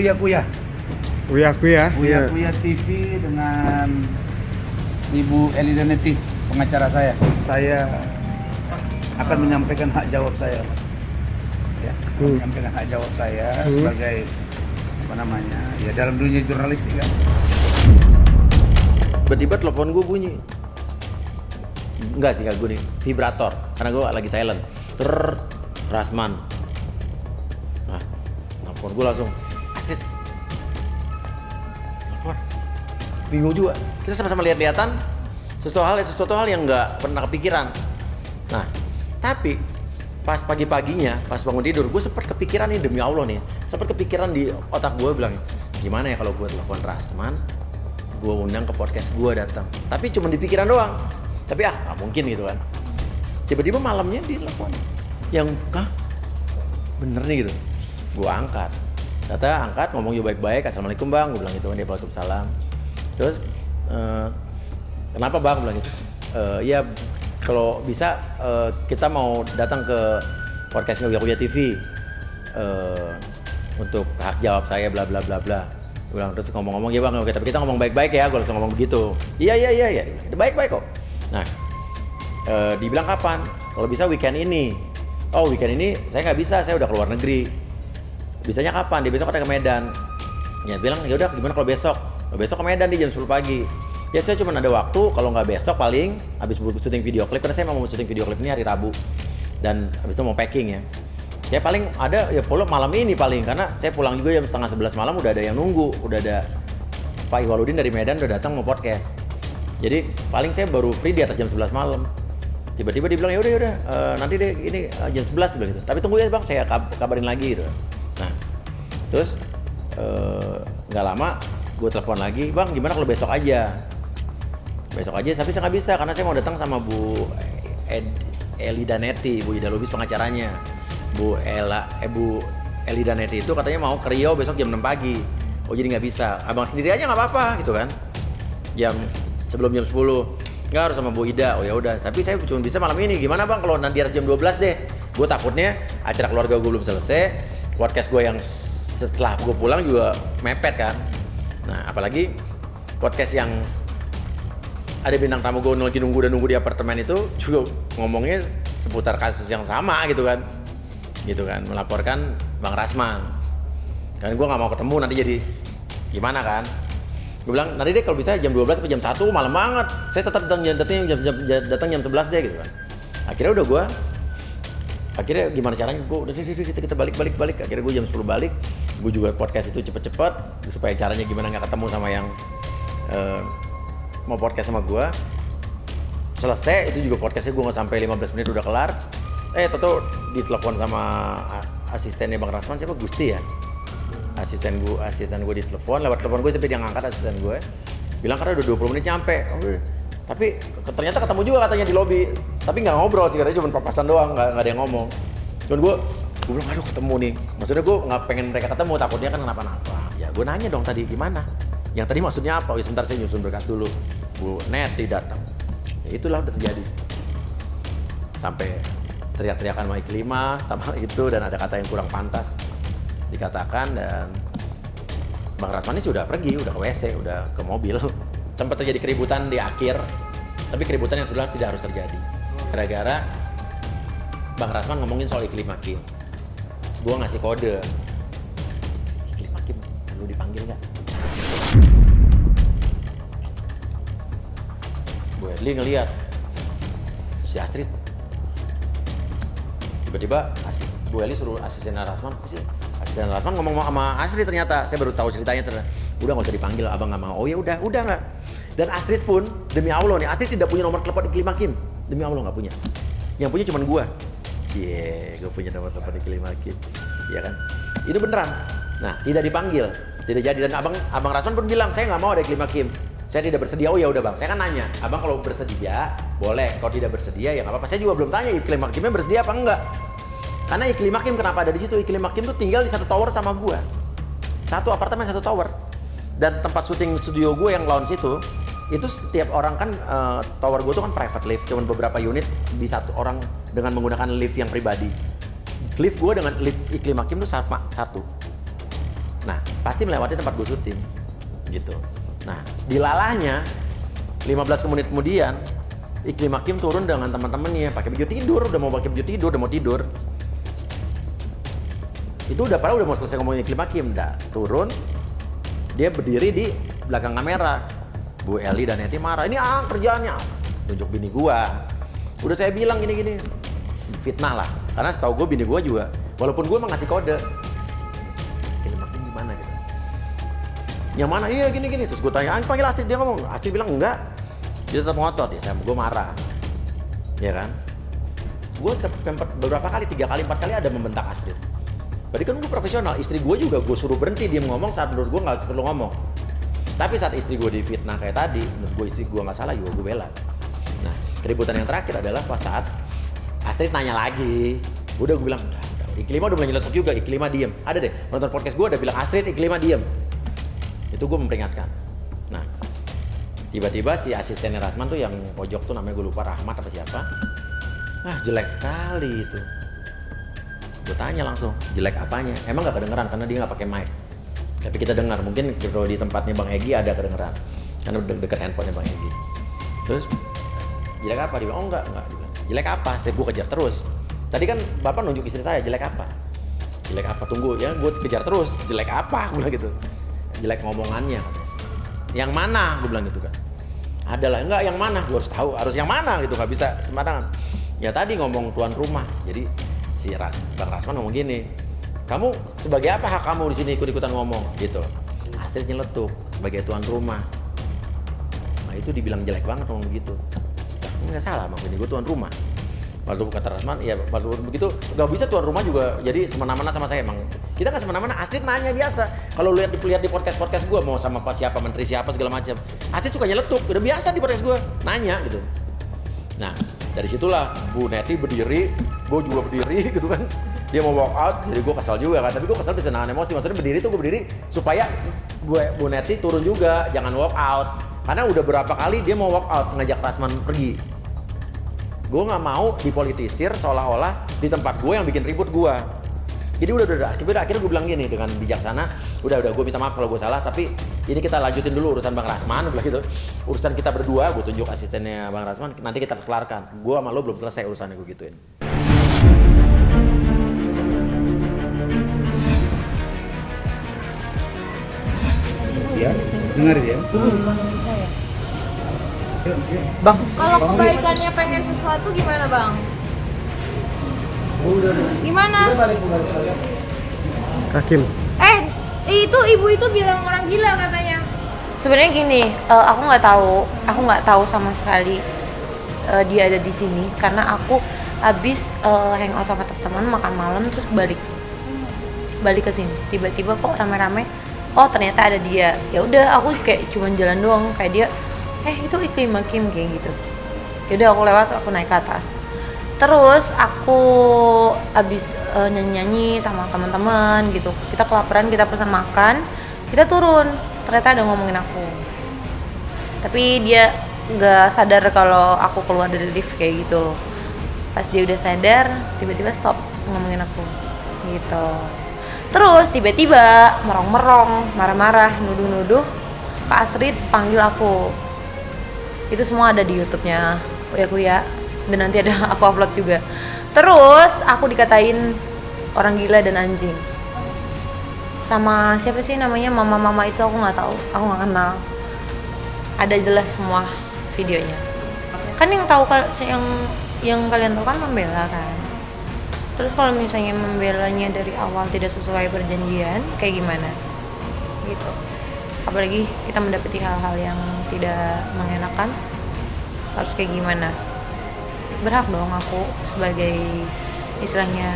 Uya Kuya. Uya Kuya. Uya Kuya TV dengan Ibu Elida Neti, pengacara saya. Saya akan menyampaikan hak jawab saya. Ya, menyampaikan hak jawab saya sebagai apa namanya? Ya dalam dunia jurnalistik kan. Tiba-tiba telepon gue bunyi. Enggak sih, gue nih vibrator karena gue lagi silent. Rasman. Nah, telepon gue langsung. Astrid. Telepon. Bingung juga. Kita sama-sama lihat-lihatan sesuatu hal yang nggak pernah kepikiran. Nah, tapi pas pagi-paginya, pas bangun tidur, gue sempat kepikiran nih, demi Allah nih, sempat kepikiran di otak gue bilang, gimana ya kalau gue telepon Rasman, gue undang ke podcast gue datang. Tapi cuma di pikiran doang. Tapi nggak mungkin gitu kan. Tiba-tiba malamnya dia telepon. Yang bener nih gitu. Gue angkat. Ternyata angkat, ngomong juga baik-baik. Assalamualaikum bang, gue bilang gitu kan, dia waalaikumsalam. Terus kenapa bang, gue bilang gitu. Ya kalau bisa kita mau datang ke podcastnya Uya Kuya TV untuk hak jawab saya bla bla bla bla. Gue bilang terus ngomong-ngomong ya bang, oke, tapi kita ngomong baik-baik ya, gue langsung ngomong begitu. Iya, baik-baik kok. Nah, dibilang kapan? Kalau bisa weekend ini. Oh weekend ini saya nggak bisa, saya udah keluar negeri. Bisanya kapan? Dia besok ada ke Medan. Ya bilang ya udah gimana kalau besok? Besok ke Medan di jam 10 pagi. Ya saya cuma ada waktu, kalau nggak besok paling habis syuting video klip, karena saya mau syuting video klip ini hari Rabu. Dan habis itu mau packing ya. Saya paling ada ya pulang malam ini paling, karena saya pulang juga jam 10:30 malam udah ada yang nunggu, udah ada Pak Iwaludin dari Medan udah datang mau podcast. Jadi paling saya baru free di atas jam 11 malam. Tiba-tiba dia bilang ya udah nanti deh ini jam 11 bilang gitu. Tapi tunggu ya bang, saya kabarin lagi gitu. Nah, terus nggak lama gue telepon lagi, bang gimana kalau besok aja? Besok aja, tapi saya nggak bisa karena saya mau datang sama Bu Elida Neti, Bu Ida Lubis pengacaranya. Bu Elida Neti itu katanya mau ke Riau besok jam 6 pagi. Oh jadi nggak bisa, abang sendiri aja nggak apa-apa gitu kan? Sebelum jam 10, nggak harus sama Bu Ida. Oh ya udah, tapi saya cuma bisa malam ini. Gimana bang kalau nanti harus jam 12 deh? Gue takutnya acara keluarga gue belum selesai, podcast gue yang setelah gue pulang juga mepet kan. Nah apalagi podcast yang ada bintang tamu gue lagi nunggu di apartemen itu juga ngomongnya seputar kasus yang sama gitu kan, melaporkan Bang Rasman. Kan gue nggak mau ketemu nanti jadi gimana kan? Gue bilang nanti deh kalau bisa jam 12 atau jam 1 malam banget. Saya tetap datang jam 11 deh gitu kan. Akhirnya gimana caranya? Gue udah kita balik. Akhirnya gue jam 10 balik. Gue juga podcast itu cepet-cepet supaya caranya gimana nggak ketemu sama yang mau podcast sama gue. Selesai itu juga podcastnya gue nggak sampai 15 menit udah kelar. Toto ditelepon sama asistennya Bang Rasman, siapa, Gusti ya, asisten gue ditelepon, lewat telepon gue sampai dia ngangkat, asisten gue bilang karena udah 20 menit nyampe. Tapi ternyata ketemu juga katanya di lobi, tapi nggak ngobrol sih, katanya cuma papasan doang, nggak ada yang ngomong. Cuman gue bilang aduh ketemu nih, maksudnya gue nggak pengen mereka ketemu, takutnya kan kenapa-napa. Ya gue nanya dong tadi gimana, yang tadi maksudnya apa? Sebentar saya nyusun berkas dulu. Bu Neti datang, ya itulah udah terjadi. Sampai teriak-teriakan sama Iklima sama itu, dan ada kata yang kurang pantas dikatakan, dan Bang Rasman ini sudah pergi, udah ke WC, udah ke mobil. Sempat terjadi keributan di akhir, tapi keributan yang sebenarnya tidak harus terjadi. Gara-gara Bang Rasman ngomongin soal Iklim Hakim. Gua ngasih kode, Iklim Hakim, lu dipanggil nggak? Bu Edli ngeliat si Astrid. Tiba-tiba Bu Eli suruh asisten Rasman, asisten Rasman ngomong sama Astrid, ternyata saya baru tahu ceritanya ternyata. Udah nggak usah dipanggil, abang nggak mau. Oh ya udah nggak. Dan Astrid pun demi Allah nih, Astrid tidak punya nomor telepon Iklim Hakim, demi Allah nggak punya. Yang punya cuma gue. Gue punya nomor telepon Iklim Hakim, ya kan? Itu beneran. Nah tidak dipanggil, tidak jadi, dan abang Rasman pun bilang saya nggak mau ada Iklim Hakim. Saya tidak bersedia. Oh ya udah bang, saya kan nanya, abang kalau bersedia boleh, kalau tidak bersedia ya nggak apa-apa. Saya juga belum tanya Iklim Hakimnya bersedia apa enggak. Karena Iklim Hakim kenapa ada di situ? Iklim Hakim tuh tinggal di satu tower sama gua, satu apartemen satu tower. Dan tempat syuting studio gue yang lounge itu setiap orang kan tower gue tuh kan private lift, cuman beberapa unit di satu orang dengan menggunakan lift yang pribadi. Lift gue dengan lift Iklim Hakim tuh sama satu. Nah, pasti melewati tempat gue syuting gitu. Nah, dilalahnya 15 menit kemudian Iklim Hakim turun dengan teman-temannya pakai baju tidur, udah mau pakai baju tidur, udah mau tidur. Itu udah padahal udah mau selesai ngomongin Iklim Hakim, udah turun. Dia berdiri di belakang kamera. Bu Eli dan Neti marah, ini kerjaannya tunjuk bini gua. Udah saya bilang gini-gini. Fitnah lah. Karena setahu gue bini gua juga, walaupun gua emang ngasih kode. Iklim Hakim gimana gitu. Yang mana? Iya gini-gini. Terus gue tanya, panggil Astrid, dia ngomong. Astrid bilang enggak. Dia tetap ngotot ya, gue marah, ya kan? Gue beberapa kali, 3 kali, 4 kali ada membentak Astrid. Berarti kan gue profesional, istri gue juga gue suruh berhenti dia ngomong saat menurut gue nggak perlu ngomong. Tapi saat istri gue difitnah kayak tadi, menurut gue istri gue nggak salah juga gue bela. Nah, keributan yang terakhir adalah pas saat Astrid nanya lagi, udah gue bilang, udah. Iklima udah mulai nyeletuk juga, Iklima diem. Ada deh, nonton podcast gue udah bilang Astrid, Iklima diem. Itu gue memperingatkan. Nah, tiba-tiba si asistennya Rasman tuh yang pojok tuh namanya gue lupa, Rahmat apa siapa. Jelek sekali itu. Gue tanya langsung, jelek apanya? Emang gak kedengeran karena dia gak pakai mic. Tapi kita dengar, mungkin kalau di tempatnya Bang Egy ada kedengeran. Karena udah deket handphonenya Bang Egy. Terus, jelek apa? Dia bilang, oh enggak. Dia bilang, jelek apa? Saya gue kejar terus. Tadi kan Bapak nunjuk istri saya, jelek apa? Jelek apa? Tunggu ya, gue kejar terus. Jelek apa? Gue bilang gitu. Jelek ngomongannya katanya. Yang mana? Gue bilang gitu kan. Adalah enggak yang mana? Gue harus tahu, harus yang mana gitu, nggak bisa sembarangan. Ya tadi ngomong tuan rumah. Jadi si Bang Rasman ngomong gini, kamu sebagai apa hak kamu di sini ikut-ikutan ngomong gitu. Astrid nyeletuk sebagai tuan rumah. Nah itu dibilang jelek banget ngomong begitu. Nggak salah bang, ini gue tuan rumah. Lalu kata Rasman, ya lalu begitu nggak bisa tuan rumah juga jadi semena-mena sama saya emang. Kita nggak semena-mena. Astrid nanya biasa. Kalau lihat di podcast gue mau sama siapa menteri siapa segala macam. Astrid suka nyeletuk. Udah biasa di podcast gue nanya gitu. Nah dari situlah Bu Neti berdiri, gue juga berdiri gitu kan. Dia mau walk out, jadi gue kesal juga kan. Tapi gue kesal bisa nahan emosi. Maksudnya berdiri tuh gue berdiri supaya Bu Neti turun juga, jangan walk out. Karena udah berapa kali dia mau walk out ngajak Rasman pergi. Gue nggak mau dipolitisir seolah-olah di tempat gue yang bikin ribut gue. Jadi udah akhirnya gue bilang gini dengan bijaksana, udah gue minta maaf kalau gue salah, tapi ini kita lanjutin dulu urusan Bang Rasman, bilang gitu. Urusan kita berdua, gue tunjuk asistennya Bang Rasman, nanti kita kelarkan. Gue sama lo belum selesai urusannya, gue gituin. Ya, dengar ya. Bang, kalau kebaikannya pengen sesuatu gimana bang? Gimana? Hakim. Itu ibu itu bilang orang gila katanya. Sebenarnya gini, aku nggak tahu sama sekali dia ada di sini karena aku habis hangout sama teman-teman makan malam terus balik ke sini. Tiba-tiba kok rame-rame, oh ternyata ada dia. Ya udah, aku kayak cuman jalan doang kayak dia. Itu Iklim Hakim kayak gitu. Yaudah aku lewat, aku naik ke atas. Terus aku abis nyanyi-nyanyi sama teman-teman gitu. Kita kelaparan, kita pesan makan, kita turun. Ternyata ada ngomongin aku. Tapi dia nggak sadar kalau aku keluar dari lift kayak gitu. Pas dia udah sadar, tiba-tiba stop ngomongin aku gitu. Terus tiba-tiba merong-merong, marah-marah, nuduh-nuduh. Kak Astrid panggil aku. Itu semua ada di YouTube-nya Uya, dan nanti ada aku upload juga. Terus aku dikatain orang gila dan anjing. Sama siapa sih namanya, mama-mama itu aku nggak tahu, aku nggak kenal. Ada jelas semua videonya. Kan yang tahu yang kalian tahu kan membela kan. Terus kalau misalnya membelanya dari awal tidak sesuai perjanjian, kayak gimana? Gitu. Apalagi kita mendapati hal-hal yang tidak mengenakan, harus kayak gimana? Berhak dong aku sebagai istilahnya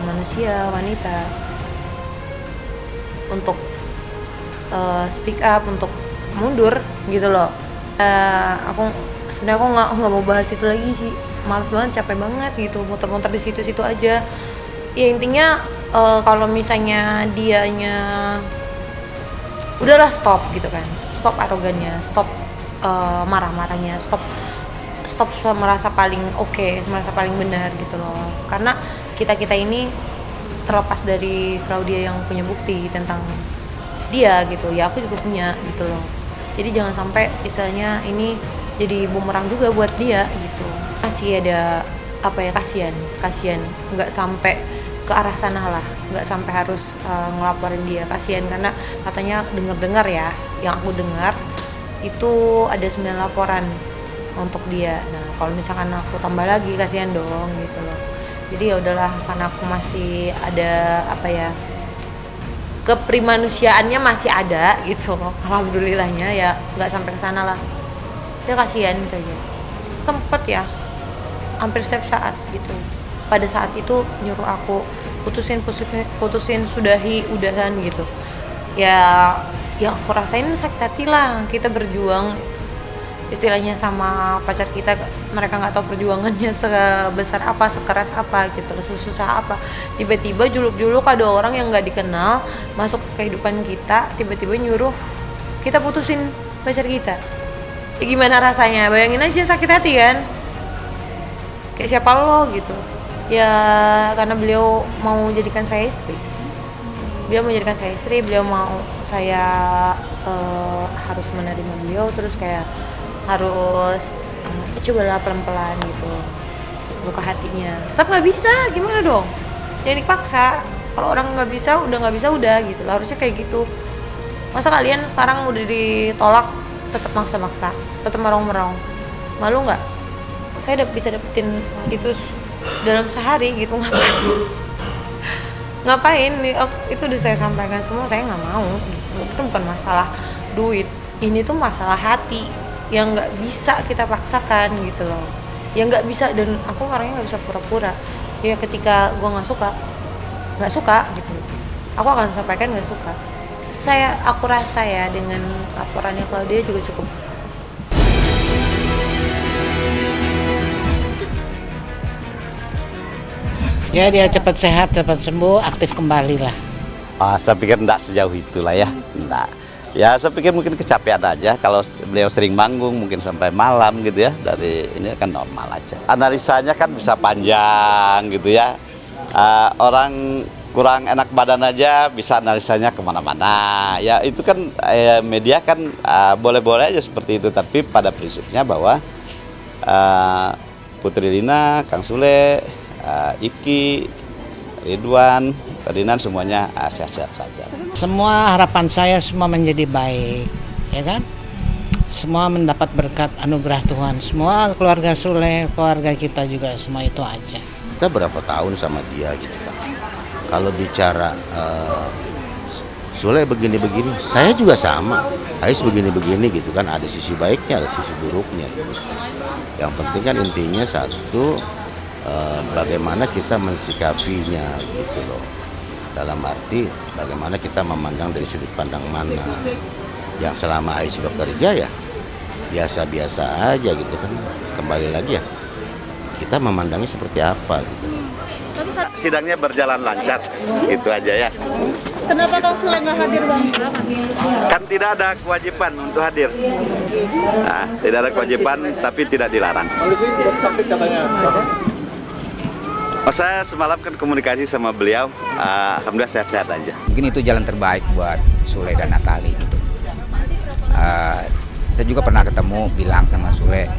manusia, wanita untuk speak up, untuk mundur gitu loh. Aku sebenarnya nggak mau bahas itu lagi sih, males banget, capek banget gitu, muter-muter di situ-situ aja. Ya intinya kalau misalnya dianya udahlah stop gitu kan, stop arogannya, stop marah-marahnya, stop merasa paling oke, merasa paling benar gitu loh. Karena kita ini terlepas dari Claudia yang punya bukti tentang dia gitu ya, aku juga punya gitu loh. Jadi jangan sampai istilahnya ini jadi bumerang juga buat dia gitu. Masih ada apa ya, kasihan nggak sampai ke arah sana lah, nggak sampai harus ngelaporin dia, kasihan karena katanya dengar ya, yang aku dengar itu ada 9 laporan untuk dia. Nah kalau misalkan aku tambah lagi kasihan dong gitu loh. Jadi ya udahlah, karena aku masih ada apa ya, keprimanusiaannya masih ada gitu, alhamdulillahnya ya nggak sampai ke sana lah. Dia kasihan gitu aja, sempet ya hampir setiap saat gitu. Pada saat itu nyuruh aku putusin, sudahi, udahan gitu. Ya yang aku rasain sakit hati lah, kita berjuang istilahnya sama pacar kita, mereka nggak tahu perjuangannya sebesar apa, sekeras apa gitu, sesusah apa. Tiba-tiba juluk-juluk ada orang yang nggak dikenal masuk ke kehidupan kita, tiba-tiba nyuruh kita putusin pacar kita. Ya gimana rasanya, bayangin aja, sakit hati kan, kayak siapa lo gitu ya. Karena beliau mau jadikan saya istri, beliau mau saya harus menerima beliau, terus kayak harus cobalah pelan-pelan gitu buka hatinya. Tetap nggak bisa, gimana dong, jangan dipaksa. Kalau orang nggak bisa udah gitu lah, harusnya kayak gitu. Masa kalian sekarang udah ditolak tetap maksa-maksa, tetap merong-merong, malu nggak? Saya bisa dapetin itu dalam sehari gitu, ngapain itu udah saya sampaikan semua, saya nggak mau gitu. Itu bukan masalah duit, ini tuh masalah hati yang nggak bisa kita paksakan gitu loh, yang nggak bisa. Dan aku orangnya nggak bisa pura-pura ya, ketika gue nggak suka gitu, aku akan sampaikan nggak suka. Aku rasa ya dengan laporannya Claudia juga cukup. Ya dia cepat sehat, cepat sembuh, aktif kembali lah. Saya pikir enggak sejauh itulah ya, enggak. Ya saya pikir mungkin kecapean aja, kalau beliau sering manggung mungkin sampai malam gitu ya, dari ini kan normal aja. Analisanya kan bisa panjang gitu ya, orang kurang enak badan aja bisa analisanya kemana-mana. Ya itu kan media kan boleh-boleh aja seperti itu, tapi pada prinsipnya bahwa Putri Lina, Kang Sule, Iki, Ridwan, Ferdinand semuanya sehat-sehat saja. Semua harapan saya semua menjadi baik, ya kan? Semua mendapat berkat anugerah Tuhan. Semua keluarga Sule, keluarga kita juga semua itu aja. Kita berapa tahun sama dia gitu kan. Kalau bicara Sule begini-begini, saya juga sama. Ais begini-begini gitu kan, ada sisi baiknya, ada sisi buruknya. Yang penting kan intinya satu, bagaimana kita mensikapinya gitu loh. Dalam arti bagaimana kita memandang dari sudut pandang mana. Yang selama Ais bekerja ya biasa-biasa aja gitu kan. Kembali lagi ya, kita memandangnya seperti apa gitu. Sidangnya berjalan lancar, itu aja ya. Kenapa Kang Sule nggak hadir Bang? Kan tidak ada kewajiban untuk hadir. Nah, tidak ada kewajiban tapi tidak dilarang. Kondisi sakit katanya. Saya semalam kan komunikasi sama beliau, alhamdulillah sehat-sehat aja. Mungkin itu jalan terbaik buat Sule dan Natali gitu. Saya juga pernah ketemu, bilang sama Sule,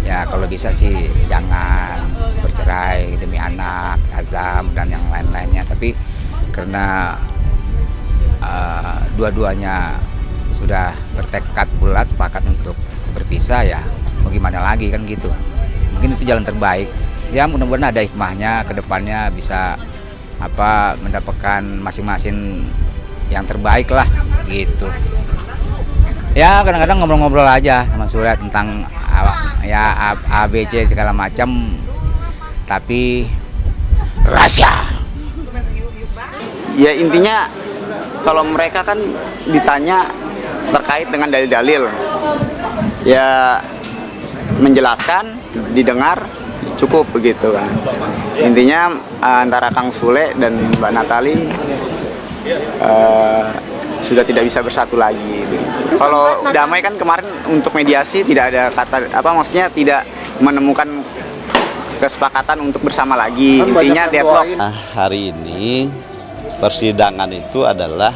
ya kalau bisa sih jangan bercerai demi anak, Azam dan yang lain-lainnya. Tapi karena dua-duanya sudah bertekad bulat sepakat untuk berpisah, ya mau gimana lagi kan gitu. Mungkin itu jalan terbaik. Ya mudah-mudahan ada hikmahnya, ke depannya bisa mendapatkan masing-masing yang terbaik lah gitu. Ya kadang-kadang ngobrol-ngobrol aja sama Sule tentang ya ABC segala macam, tapi rahasia. Ya intinya kalau mereka kan ditanya terkait dengan dalil-dalil, ya menjelaskan, didengar, cukup begitu kan. Intinya antara Kang Sule dan Mbak Natali sudah tidak bisa bersatu lagi. Kalau damai kan kemarin untuk mediasi tidak ada kata maksudnya tidak menemukan kesepakatan untuk bersama lagi. Intinya deadlock. Hari ini persidangan itu adalah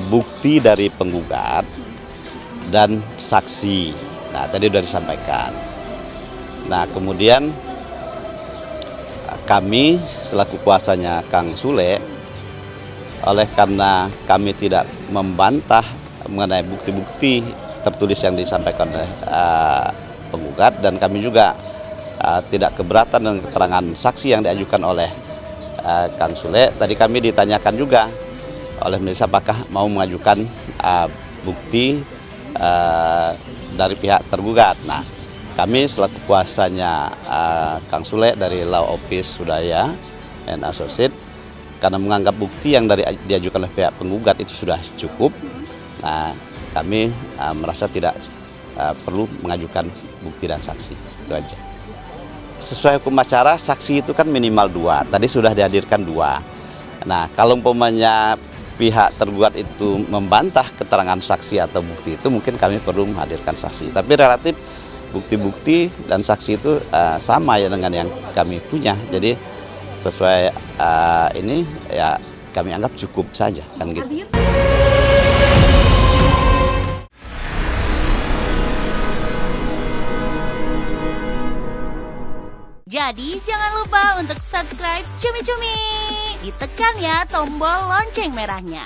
bukti dari penggugat dan saksi. Nah, tadi sudah disampaikan. Nah, kemudian kami selaku kuasanya Kang Sule, oleh karena kami tidak membantah mengenai bukti-bukti tertulis yang disampaikan oleh penggugat, dan kami juga tidak keberatan dengan keterangan saksi yang diajukan oleh Kang Sule. Tadi kami ditanyakan juga oleh majelis apakah mau mengajukan bukti dari pihak tergugat. Nah, kami selaku kuasanya Kang Sule dari Law Office Sudaya and Associate, karena menganggap bukti yang diajukan oleh pihak penggugat itu sudah cukup, nah kami merasa tidak perlu mengajukan bukti dan saksi. Itu aja. Sesuai hukum acara, saksi itu kan minimal 2. Tadi sudah dihadirkan 2. Nah, kalau umpamanya pihak tergugat itu membantah keterangan saksi atau bukti itu, mungkin kami perlu menghadirkan saksi. Tapi relatif bukti-bukti dan saksi itu sama ya dengan yang kami punya. Jadi sesuai ini ya kami anggap cukup saja kan gitu. Jadi jangan lupa untuk subscribe Cumi Cumi. Ditekan ya tombol lonceng merahnya.